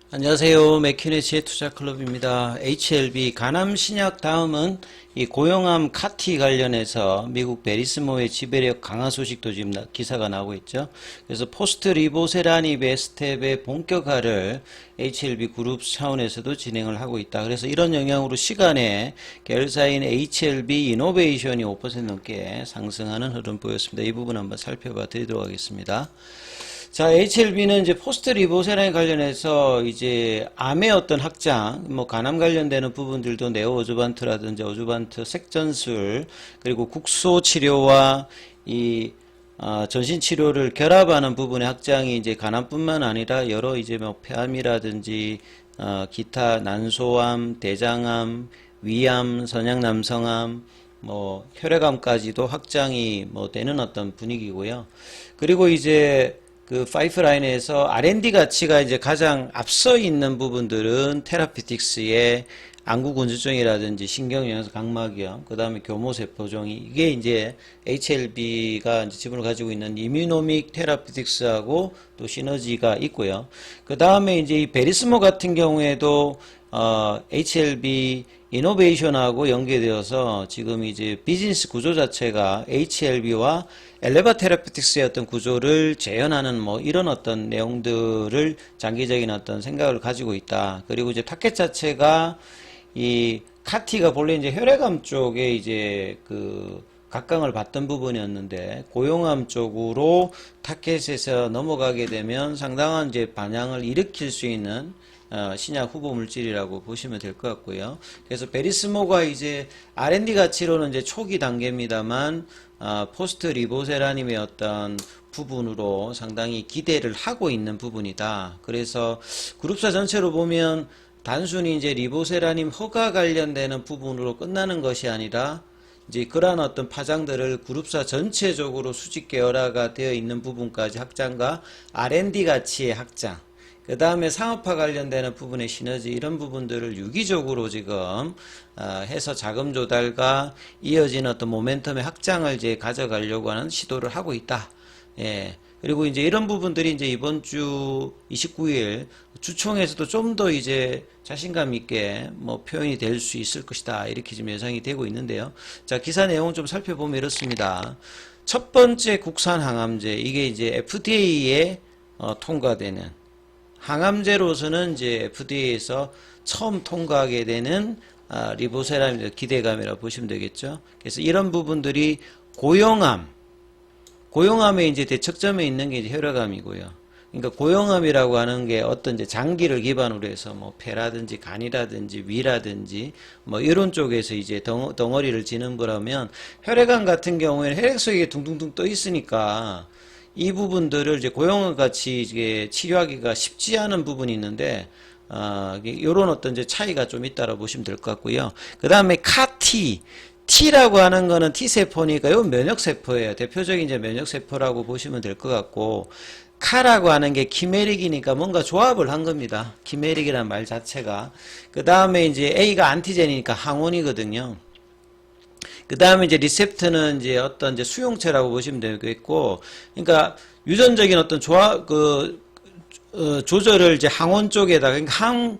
안녕하세요. 맥키네시의 투자클럽입니다. HLB 간암 신약 다음은 이 고용암 카티 관련해서 미국 베리스모의 지배력 강화 소식도 지금 기사가 나오고 있죠. 그래서 포스트 리보세라닙의 스텝의 본격화를 HLB 그룹 차원에서도 진행을 하고 있다. 그래서 이런 영향으로 시간에 계열사인 HLB 이노베이션이 5% 넘게 상승하는 흐름 보였습니다. 이 부분 한번 살펴봐 드리도록 하겠습니다. 자, HLB는 이제 포스트 리보세라인 관련해서 이제 암의 어떤 확장, 간암 관련되는 부분들도 네오어주반트라든지 어주반트 색전술, 그리고 국소 치료와 전신 치료를 결합하는 부분의 확장이 이제 간암뿐만 아니라 여러 이제 폐암이라든지 기타 난소암, 대장암, 위암, 선양남성암, 혈액암까지도 확장이 되는 어떤 분위기고요. 그리고 이제 그 파이프라인에서 R&D 가치가 이제 가장 앞서 있는 부분들은 테라피틱스의 안구건조증이라든지 신경영양소 각막염, 그 다음에 교모세포종이 이게 이제 HLB가 이제 지분을 가지고 있는 이뮤노믹 테라피틱스하고 또 시너지가 있고요. 그 다음에 이제 이 베리스모 같은 경우에도 HLB 이노베이션하고 연계되어서 지금 이제 비즈니스 구조 자체가 HLB와 엘레바 테라피틱스의 어떤 구조를 재현하는 이런 어떤 내용들을 장기적인 어떤 생각을 가지고 있다. 그리고 이제 타켓 자체가 이 카티가 본래 이제 혈액암 쪽에 이제 각광을 받던 부분이었는데 고용암 쪽으로 타켓에서 넘어가게 되면 상당한 이제 반향을 일으킬 수 있는 신약 후보 물질이라고 보시면 될 것 같고요. 그래서 베리스모가 이제 R&D 가치로는 이제 초기 단계입니다만 포스트 리보세라님의 어떤 부분으로 상당히 기대를 하고 있는 부분이다. 그래서 그룹사 전체로 보면 단순히 이제 리보세라님 허가 관련되는 부분으로 끝나는 것이 아니라 이제 그러한 어떤 파장들을 그룹사 전체적으로 수직 계열화가 되어 있는 부분까지 확장과 R&D 가치의 확장, 그 다음에 상업화 관련되는 부분의 시너지 이런 부분들을 유기적으로 지금 해서 자금 조달과 이어진 어떤 모멘텀의 확장을 이제 가져가려고 하는 시도를 하고 있다. 예. 그리고 이제 이런 부분들이 이제 이번 주 29일 주총에서도 좀 더 이제 자신감 있게 표현이 될 수 있을 것이다. 이렇게 지금 예상이 되고 있는데요. 자, 기사 내용 좀 살펴보면 이렇습니다. 첫 번째 국산 항암제, 이게 이제 FDA에 통과되는 항암제로서는 이제 FDA에서 처음 통과하게 되는 리보세라닙 기대감이라고 보시면 되겠죠. 그래서 이런 부분들이 고용암의 이제 대척점에 있는 게 이제 혈액암이고요. 그러니까 고용암이라고 하는 게 어떤 이제 장기를 기반으로 해서 폐라든지 간이라든지 위라든지 이런 쪽에서 이제 덩어리를 지는 거라면 혈액암 같은 경우에는 혈액 속에 둥둥둥 떠 있으니까 이 부분들을 이제 고용암 같이 이제 치료하기가 쉽지 않은 부분이 있는데, 요런 어떤 이제 차이가 좀 있다고 보시면 될 것 같고요. 그 다음에 CAR-T. T라고 하는 거는 T세포니까 요 면역세포예요. 대표적인 이제 면역세포라고 보시면 될 것 같고, 카라고 하는 게 키메릭이니까 뭔가 조합을 한 겁니다. 키메릭이라는 말 자체가. 그 다음에 이제 A가 안티젠이니까 항원이거든요. 그 다음에 이제 리셉터는 이제 어떤 이제 수용체라고 보시면 되겠고, 그러니까 유전적인 어떤 조절을 이제 항원 쪽에다가, 그러니까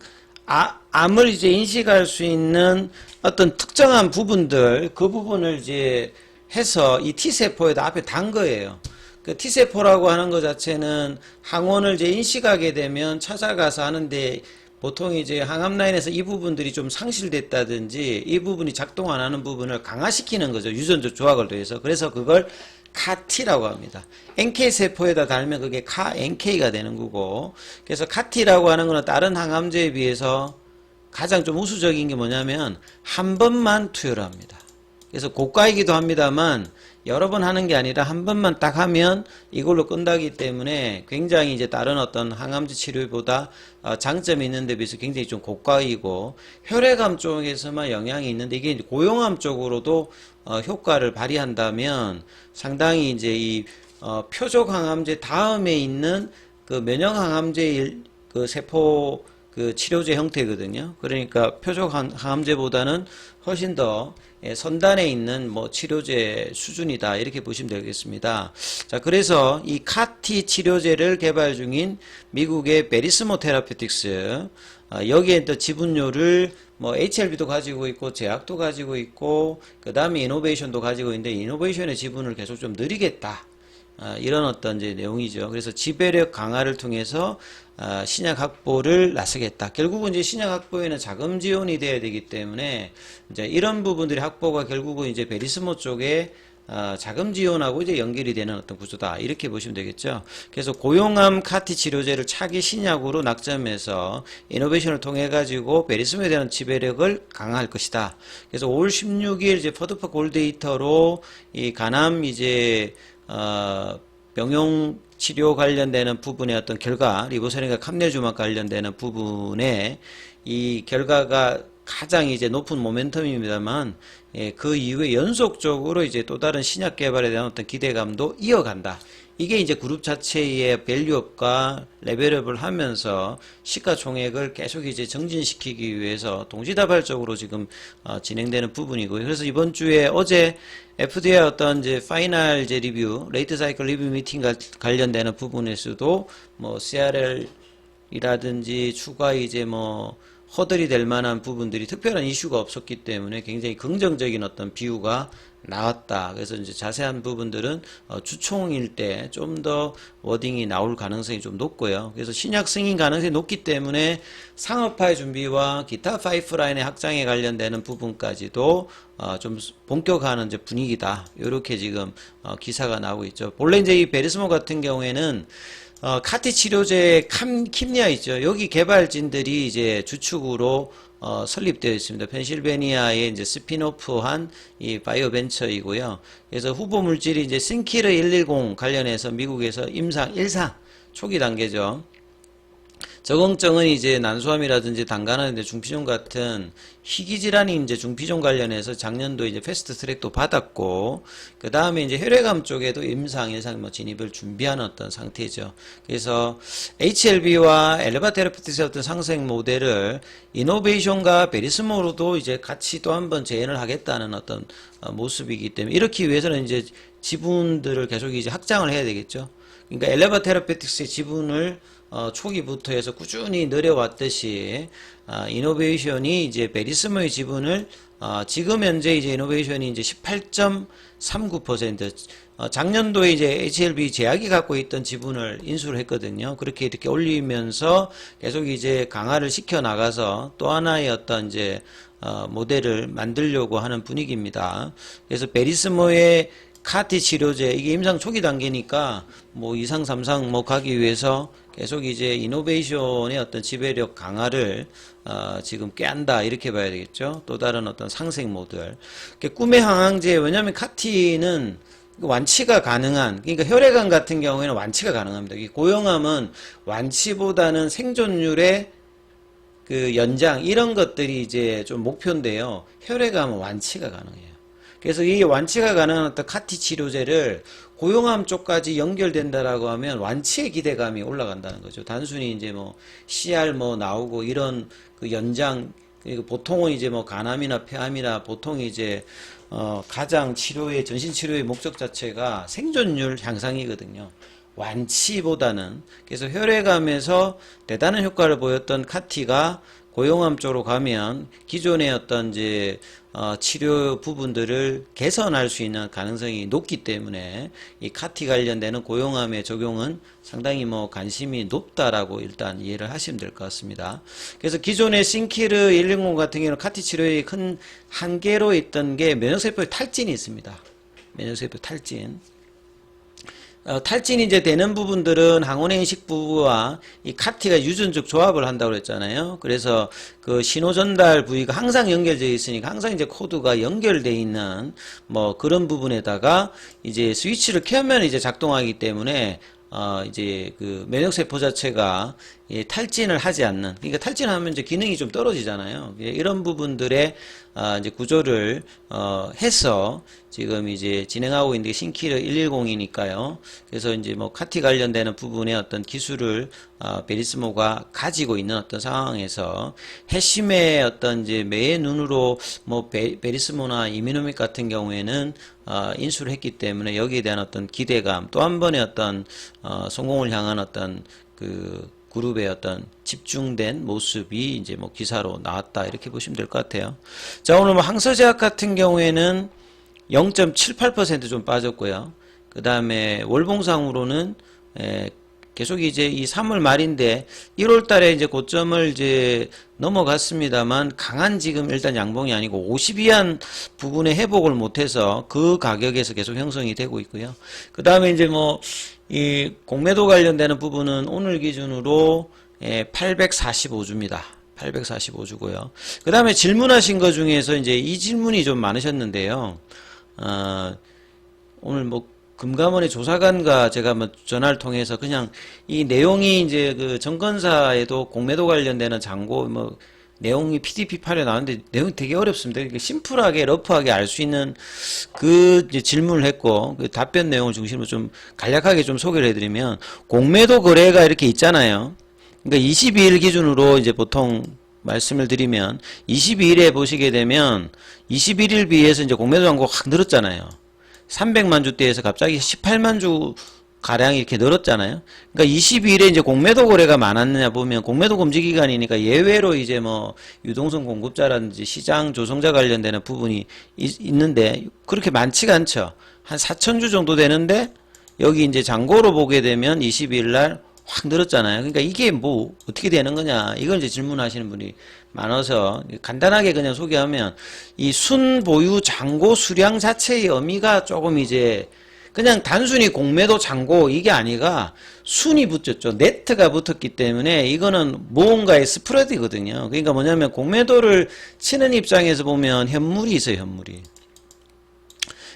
암을 이제 인식할 수 있는 어떤 특정한 부분들, 그 부분을 이제 해서 이 T세포에다 앞에 단 거예요. 그 T세포라고 하는 것 자체는 항원을 이제 인식하게 되면 찾아가서 하는데, 보통 이제 항암 라인에서 이 부분들이 좀 상실됐다든지 이 부분이 작동 안 하는 부분을 강화시키는 거죠. 유전적 조합을 통해서. 그래서 그걸 CAR-T라고 합니다. NK세포에다 달면 그게 CAR-NK가 되는 거고, 그래서 CAR-T라고 하는 거는 다른 항암제에 비해서 가장 좀 우수적인 게 뭐냐면 한 번만 투여를 합니다. 그래서 고가이기도 합니다만 여러 번 하는 게 아니라 한 번만 딱 하면 이걸로 끝나기 때문에 굉장히 이제 다른 어떤 항암제 치료보다 장점이 있는 데 비해서 굉장히 좀 고가이고, 혈액암 쪽에서만 영향이 있는데 이게 고용암 쪽으로도 효과를 발휘한다면 상당히 이제 이 표적 항암제 다음에 있는 그 면역 항암제 그 세포 그 치료제 형태거든요. 그러니까 표적 항암제보다는 훨씬 더 선단에 있는 뭐 치료제 수준이다 이렇게 보시면 되겠습니다. 자, 그래서 이 카티 치료제를 개발 중인 미국의 베리스모 테라피틱스, 여기에 또 지분율을 뭐 HLB도 가지고 있고 제약도 가지고 있고 그 다음에 이노베이션도 가지고 있는데 이노베이션의 지분을 계속 좀 늘리겠다. 이런 어떤 이제 내용이죠. 그래서 지배력 강화를 통해서 신약 확보를 나서겠다. 결국은 이제 신약 확보에는 자금 지원이 돼야 되기 때문에 이제 이런 부분들이 확보가 결국은 이제 베리스모 쪽에 자금 지원하고 이제 연결이 되는 어떤 구조다. 이렇게 보시면 되겠죠. 그래서 고용암 카티 치료제를 차기 신약으로 낙점해서 이노베이션을 통해 가지고 베리스모에 대한 지배력을 강화할 것이다. 그래서 5월 16일 이제 퍼드파 골데이터로 이 간암 이제 병용 치료 관련되는 부분의 어떤 결과, 리보세린과 캄네주막 관련되는 부분에 이 결과가 가장 이제 높은 모멘텀입니다만, 그 이후에 연속적으로 이제 또 다른 신약 개발에 대한 어떤 기대감도 이어간다. 이게 이제 그룹 자체의 밸류업과 레벨업을 하면서 시가총액을 계속 이제 정진시키기 위해서 동시다발적으로 지금 진행되는 부분이고요. 그래서 이번 주에 어제 FDA 어떤 이제 파이널 이제 리뷰, 레이트 사이클 리뷰 미팅 관련되는 부분에서도 뭐 CRL이라든지 추가 이제 뭐 허들이 될 만한 부분들이 특별한 이슈가 없었기 때문에 굉장히 긍정적인 어떤 비유가 나왔다. 그래서 이제 자세한 부분들은 주총일 때 좀 더 워딩이 나올 가능성이 좀 높고요. 그래서 신약 승인 가능성이 높기 때문에 상업화의 준비와 기타 파이프라인의 확장에 관련되는 부분까지도 좀 본격화하는 이제 분위기다. 이렇게 지금 기사가 나오고 있죠. 본래 이제 이 베리스모 같은 경우에는 카티 치료제 킴리아 있죠. 여기 개발진들이 이제 주축으로 설립되어 있습니다. 펜실베니아의 이제 스피노프한 이 바이오 벤처이고요. 그래서 후보 물질이 이제 신키르 110 관련해서 미국에서 임상 1상 초기 단계죠. 적응증은 이제 난소암이라든지 당간암, 중피종 같은 희귀질환이 이제 중피종 관련해서 작년도 이제 패스트 트랙도 받았고, 그 다음에 이제 혈액암 쪽에도 임상, 일상 뭐 진입을 준비하는 어떤 상태죠. 그래서 HLB와 엘레바 테라피틱스의 어떤 상생 모델을 이노베이션과 베리스모로도 이제 같이 또 한번 재현을 하겠다는 어떤 모습이기 때문에 이렇기 위해서는 이제 지분들을 계속 이제 확장을 해야 되겠죠. 그러니까 엘레바 테라피틱스의 지분을 초기부터 해서 꾸준히 늘려왔듯이 이노베이션이 이제 베리스모의 지분을 지금 현재 이제 이노베이션이 이제 18.39% 작년도에 이제 HLB 제약이 갖고 있던 지분을 인수를 했거든요. 그렇게 이렇게 올리면서 계속 이제 강화를 시켜 나가서 또 하나의 어떤 이제 모델을 만들려고 하는 분위기입니다. 그래서 베리스모의 카티 치료제 이게 임상 초기 단계니까 뭐 2상 3상 뭐 가기 위해서 계속 이제 이노베이션의 어떤 지배력 강화를 지금 꾀한다 이렇게 봐야 되겠죠. 또 다른 어떤 상생 모델. 꿈의 항암제 왜냐하면 카티는 완치가 가능한 그러니까 혈액암 같은 경우에는 완치가 가능합니다. 고형암은 완치보다는 생존율의 그 연장 이런 것들이 이제 좀 목표인데요. 혈액암은 완치가 가능해요. 그래서 이 완치가 가능한 어떤 카티 치료제를 고용암 쪽까지 연결된다라고 하면 완치의 기대감이 올라간다는 거죠. 단순히 이제 뭐 CR 뭐 나오고 이런 그 연장 그리고 보통은 이제 뭐 간암이나 폐암이나 보통 이제 가장 치료의 전신 치료의 목적 자체가 생존율 향상이거든요. 완치보다는 그래서 혈액암에서 대단한 효과를 보였던 카티가 고용암 쪽으로 가면 기존의 어떤 이제 치료 부분들을 개선할 수 있는 가능성이 높기 때문에 이 카티 관련되는 고용암의 적용은 상당히 뭐 관심이 높다라고 일단 이해를 하시면 될 것 같습니다. 그래서 기존의 신키르 110 같은 경우는 카티 치료의 큰 한계로 있던 게 면역세포의 탈진이 있습니다. 면역세포 탈진. 탈진이 이제 되는 부분들은 항원행식 부부와 이 카티가 유전적 조합을 한다고 그랬잖아요. 그래서 그 신호 전달 부위가 항상 연결되어 있으니까 항상 이제 코드가 연결되어 있는 뭐 그런 부분에다가 이제 스위치를 켜면 이제 작동하기 때문에 이제 그 면역세포 자체가 예, 탈진을 하지 않는, 그러니까 탈진하면 이제 기능이 좀 떨어지잖아요. 예, 이런 부분들의 이제 구조를 해서 지금 이제 진행하고 있는 게 신키르 110이니까요. 그래서 이제 뭐 카티 관련되는 부분의 어떤 기술을 베리스모가 가지고 있는 어떤 상황에서 핵심의 어떤 이제 매의 눈으로 뭐 베리스모나 이미노믹 같은 경우에는 인수를 했기 때문에 여기에 대한 어떤 기대감, 또 한 번의 어떤 성공을 향한 어떤 그 그룹의 어떤 집중된 모습이 이제 뭐 기사로 나왔다, 이렇게 보시면 될 것 같아요. 자, 오늘 뭐 항서제약 같은 경우에는 0.78% 좀 빠졌고요. 그 다음에 월봉상으로는 계속 이제 이 3월 말인데 1월 달에 이제 고점을 이제 넘어갔습니다만 강한 지금 일단 양봉이 아니고 50 이한 부분에 회복을 못해서 그 가격에서 계속 형성이 되고 있고요. 그 다음에 이제 뭐 이 공매도 관련되는 부분은 오늘 기준으로 845주입니다. 845주고요. 그 다음에 질문하신 것 중에서 이제 이 질문이 좀 많으셨는데요. 오늘 뭐 금감원의 조사관과 제가 뭐 전화를 통해서 그냥 이 내용이 이제 그 정건사에도 공매도 관련되는 장고 뭐 내용이 PDP 파일에 나왔는데 내용이 되게 어렵습니다. 그러니까 심플하게 러프하게 알 수 있는 그 이제 질문을 했고 그 답변 내용을 중심으로 좀 간략하게 좀 소개를 해드리면, 공매도 거래가 이렇게 있잖아요. 그러니까 22일 기준으로 이제 보통 말씀을 드리면 22일에 보시게 되면 21일 비해서 이제 공매도 잔고가 확 늘었잖아요. 300만 주대에서 갑자기 18만 주 가량 이렇게 늘었잖아요. 그러니까 22일에 이제 공매도 거래가 많았느냐 보면 공매도 금지 기간이니까 예외로 이제 뭐 유동성 공급자라든지 시장 조성자 관련되는 부분이 있는데 그렇게 많지가 않죠. 한 4,000주 정도 되는데 여기 이제 잔고로 보게 되면 22일 날 확 늘었잖아요. 그러니까 이게 뭐 어떻게 되는 거냐, 이걸 이제 질문하시는 분이 많아서 간단하게 그냥 소개하면, 이 순보유 잔고 수량 자체의 의미가 조금 이제 그냥 단순히 공매도 잔고 이게 아니라 순이 붙었죠. 네트가 붙었기 때문에 이거는 무언가의 스프레드거든요. 그러니까 뭐냐면 공매도를 치는 입장에서 보면 현물이 있어요, 현물이.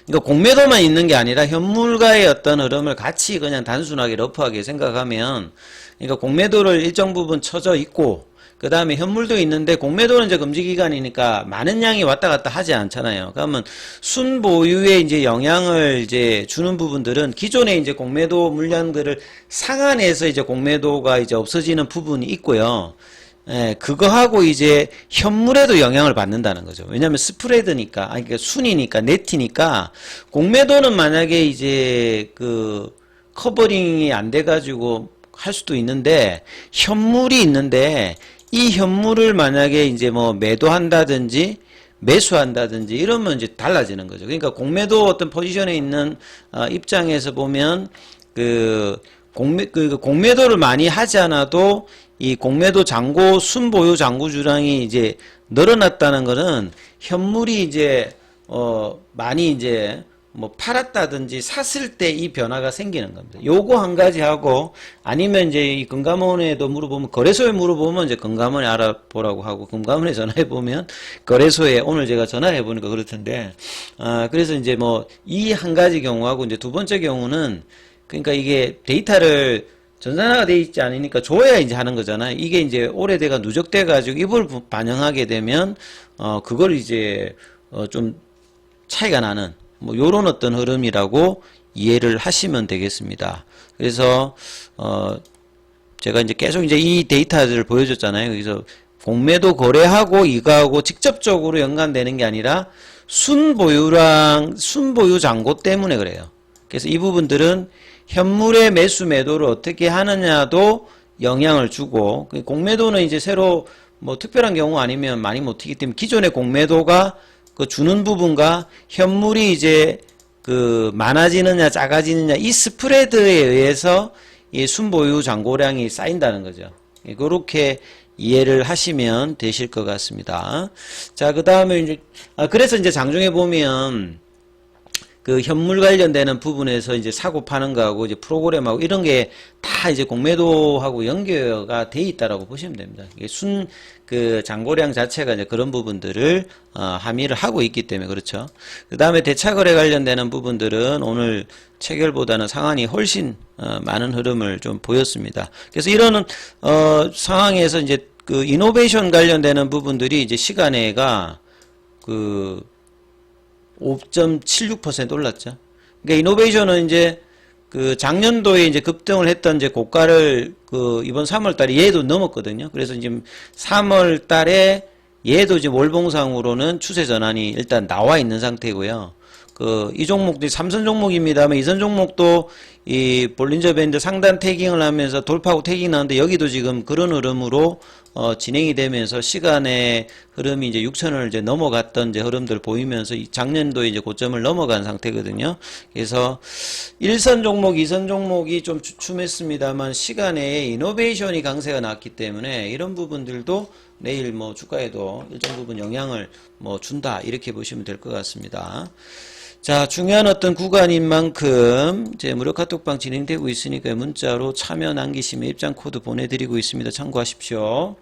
그러니까 공매도만 있는 게 아니라 현물과의 어떤 흐름을 같이 그냥 단순하게 러프하게 생각하면, 그러니까 공매도를 일정 부분 쳐져 있고 그 다음에 현물도 있는데 공매도는 이제 금지기간이니까 많은 양이 왔다 갔다 하지 않잖아요. 그러면 순보유에 이제 영향을 이제 주는 부분들은 기존에 이제 공매도 물량들을 상환해서 이제 공매도가 이제 없어지는 부분이 있고요. 그거하고 이제 현물에도 영향을 받는다는 거죠. 왜냐하면 스프레드니까, 아니, 그러니까 순이니까, 네티니까, 공매도는 만약에 이제 그 커버링이 안 돼가지고 할 수도 있는데, 현물이 있는데, 이 현물을 만약에 이제 뭐 매도한다든지, 매수한다든지 이러면 이제 달라지는 거죠. 그러니까 공매도 어떤 포지션에 있는 입장에서 보면 공매도를 많이 하지 않아도 이 공매도 잔고 순보유 잔고 주량이 이제 늘어났다는 것은 현물이 이제 많이 이제 뭐 팔았다든지 샀을 때 이 변화가 생기는 겁니다. 요거 한 가지 하고, 아니면 이제 이 금감원에도 물어보면, 거래소에 물어보면 이제 금감원에 알아보라고 하고, 금감원에 전화해 보면 거래소에, 오늘 제가 전화해 보니까 그렇던데, 그래서 이제 뭐 이 한 가지 경우하고, 이제 두 번째 경우는, 그러니까 이게 데이터를 전산화가 돼 있지 않으니까 줘야 이제 하는 거잖아요. 이게 이제 오래돼가 누적돼 가지고 이걸 반영하게 되면 그걸 이제 좀 차이가 나는 뭐 요런 어떤 흐름이라고 이해를 하시면 되겠습니다. 그래서 제가 이제 계속 이제 이 데이터들을 보여줬잖아요. 그래서 공매도 거래하고 이거하고 직접적으로 연관되는 게 아니라 순보유랑 순보유 잔고 때문에 그래요. 그래서 이 부분들은 현물의 매수 매도를 어떻게 하느냐도 영향을 주고, 공매도는 이제 새로 뭐 특별한 경우 아니면 많이 못 튀기 때문에 기존의 공매도가 그 주는 부분과 현물이 이제 그 많아지느냐 작아지느냐 이 스프레드에 의해서 이 순보유 잔고량이 쌓인다는 거죠. 그렇게 이해를 하시면 되실 것 같습니다. 자, 그 다음에 이제 그래서 이제 장중에 보면 그 현물 관련되는 부분에서 이제 사고 파는 거하고 이제 프로그램하고 이런 게 다 이제 공매도하고 연계가 돼 있다라고 보시면 됩니다. 이게 그 잔고량 자체가 이제 그런 부분들을 함의를 하고 있기 때문에 그렇죠. 그 다음에 대차거래 관련되는 부분들은 오늘 체결보다는 상한이 훨씬 많은 흐름을 좀 보였습니다. 그래서 이런 상황에서 이제 그 이노베이션 관련되는 부분들이 이제 시간에가 그 5.76% 올랐죠. 그러니까 이노베이션은 이제 그 작년도에 이제 급등을 했던 이제 고가를 그 이번 3월 달에 얘도 넘었거든요. 그래서 지금 3월 달에 얘도 지금 월봉상으로는 추세 전환이 일단 나와 있는 상태고요. 이 종목들이 삼선 종목입니다만 이선 종목도 이 볼린저 밴드 상단 태깅을 하면서 돌파하고 태깅 나는데 여기도 지금 그런 흐름으로 진행이 되면서 시간의 흐름이 이제 6천을 이제 넘어갔던 이제 흐름들 보이면서 작년도에 이제 고점을 넘어간 상태거든요. 그래서 1선 종목, 2선 종목이 좀 주춤했습니다만 시간에 이노베이션이 강세가 났기 때문에 이런 부분들도 내일 뭐 주가에도 일정 부분 영향을 뭐 준다 이렇게 보시면 될 것 같습니다. 자, 중요한 어떤 구간인 만큼 이제 무료 카톡방 진행되고 있으니까 문자로 참여 남기시면 입장 코드 보내드리고 있습니다. 참고하십시오.